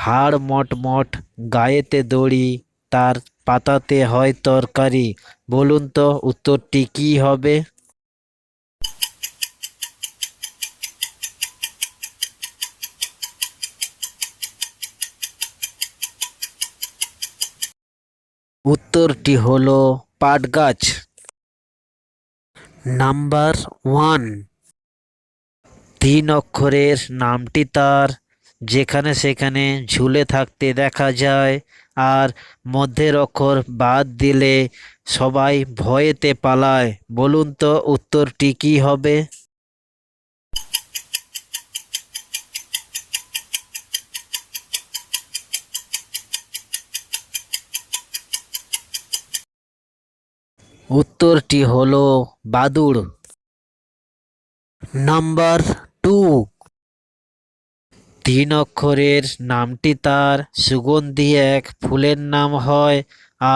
হাড় মটমট, গায়েতে দড়ি, তার পাতাতে হয় তরকারি। বলুন তো উত্তরটি কি হবে? উত্তরটি হলো পাট গাছ। নাম্বার 1, 3 অক্ষরের নামটি তার, যেখানে সেখানে ঝুলে থাকতে দেখা যায়, আর মধ্যের অক্ষর বাদ দিলে সবাই ভয়েতে পালায়। বলুন তো উত্তরটি কি হবে? উত্তরটি হলো বাদুড়। নাম্বার 2, 3 অক্ষরের নামটি তার, সুগন্ধি এক ফুলের নাম হয়,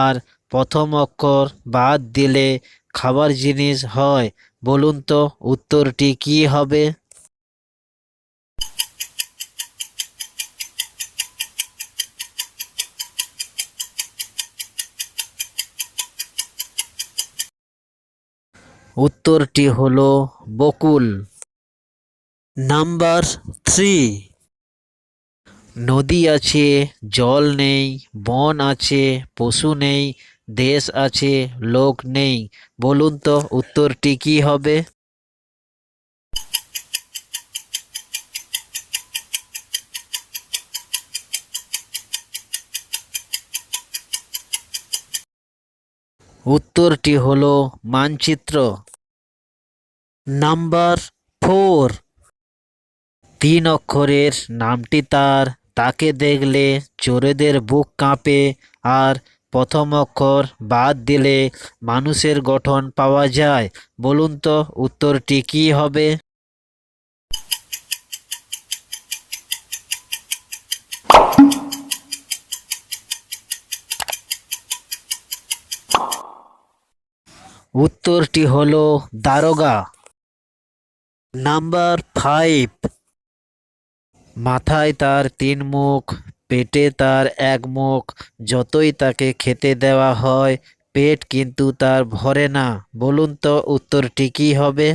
আর প্রথম অক্ষর বাদ দিলে খাবার জিনিস হয়। বলুন তো উত্তরটি কি হবে? উত্তরটি হলো বকুল। নাম্বার 3, নদী আছে, জল নেই, বন আছে, পশু নেই, দেশ আছে, লোক নেই। বলুন তো উত্তরটি কি হবে? উত্তরটি হলো মানচিত্র। নাম্বার 4, 3 অক্ষরের নামটি তার, তাকে দেখলে চোরেদের বুক কাঁপে, আর প্রথম অক্ষর বাদ দিলে মানুষের গঠন পাওয়া যায়। বলুন তো উত্তরটি কি হবে? উত্তরটি হলো দারোগা। নাম্বার 5, মাথায় তার 3 মুখ, পেটে তার 1 মুখ, যতই তাকে খেতে দেওয়া হয় পেট কিন্তু তার ভরে না। বলুন তো উত্তরটি কি হবে?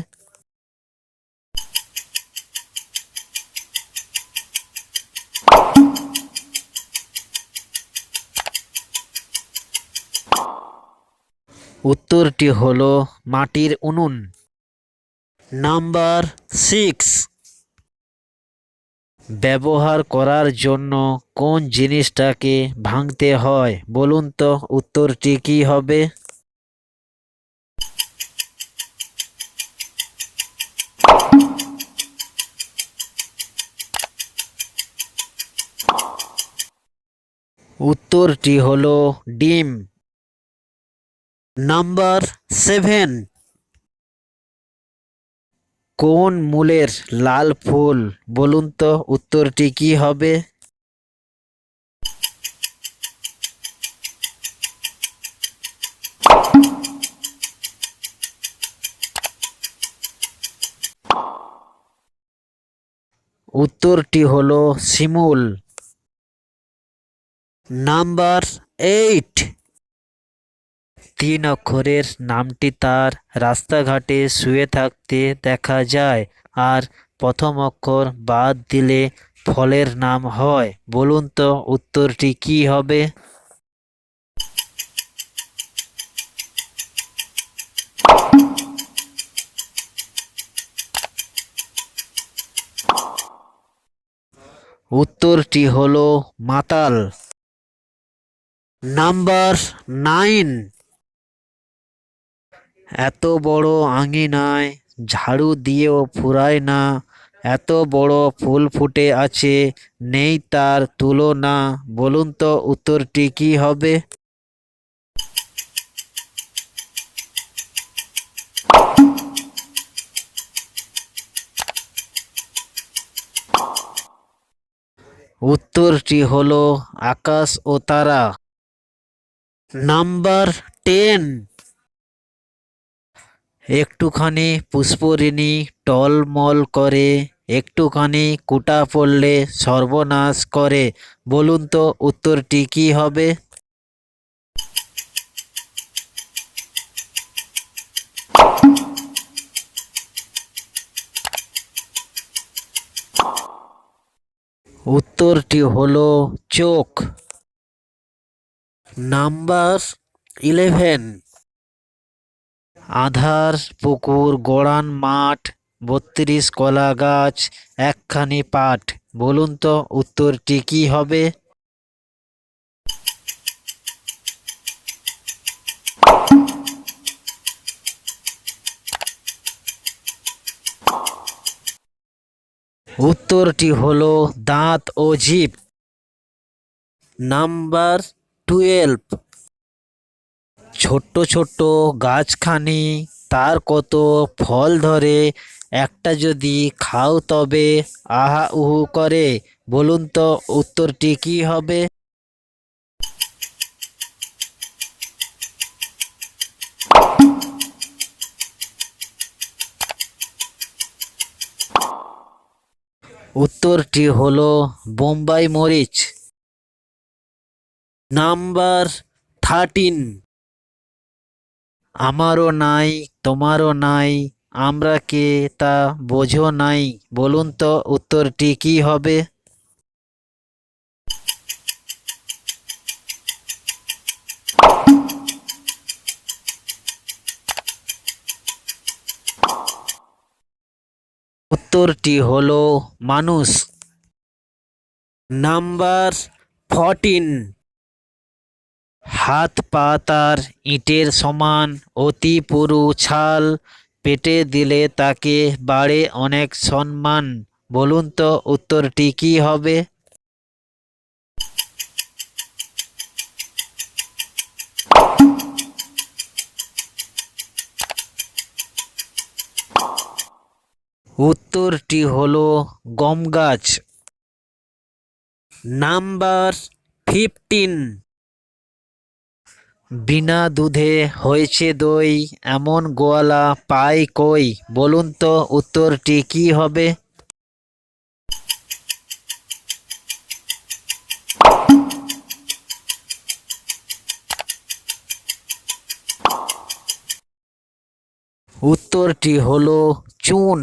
উত্তরটি হলো মাটির উনুন। নাম্বার 6, ব্যবহার করার জন্য কোন জিনিসটাকে ভাঙতে হয়? বলুন তো উত্তরটি কি হবে? উত্তরটি হলো ডিম। নাম্বার 7, কোন মূলের লাল ফুল? বলুন তো উত্তরটি কি হবে? উত্তরটি হলো শিমুল। নাম্বার 8, 3 অক্ষরের নামটি তার, রাস্তাঘাটে শুয়ে থাকতে দেখা যায়, আর প্রথম অক্ষর বাদ দিলে ফলের নাম হয়। বলুন তো উত্তরটি কি হবে? উত্তরটি হলো মাতাল। নাম্বার 9, এত বড় আঙিনায় ঝাড়ু দিয়েও ফুরায় না, এত বড় ফুল ফুটে আছে, নেই তার তুলনা। বলুন তো উত্তরটি কি হবে? উত্তরটি হলো আকাশ ও তারা। নাম্বার 10, একটুখানি পুষ্পরিণী টলমল করে, একটুখানি কুটা পড়লে সর্বনাশ করে, বলুন তো উত্তরটি কি হবে? উত্তরটি হলো চোখ। নাম্বার 11, আধার পুকুর, গড়ান মাঠ, 32 কলা গাছ, একখানি পাঠ, বলুন তো উত্তরটি কি হবে? উত্তরটি হলো দাঁত ও জিভ। নাম্বার 12, ছোট্ট ছোট্ট গাছখানি, তার কত ফল ধরে, একটা যদি খাও তবে আহা উহু করে, বলুন তো উত্তরটি কি হবে? উত্তরটি হলো বোম্বাই মরিচ। নাম্বার 13, আমারও নাই তোমারও নাই, আমরা কে তা বোঝো নাই, বলুন তো উত্তরটি কি হবে? উত্তরটি হলো মানুষ। নাম্বার 14, হাত পা তার ইটের সমান, অতি পুরু ছাল, পেটে দিলে তাকে বাড়ে অনেক সম্মান, বলুন তো উত্তরটি কি হবে? উত্তরটি হলো গম গাছ। নাম্বার 15, বিনা দুধে হয়েছে দই, এমন গোয়ালা পাই কই, বলুন তো উত্তরটি কি হবে? উত্তরটি হলো চুন।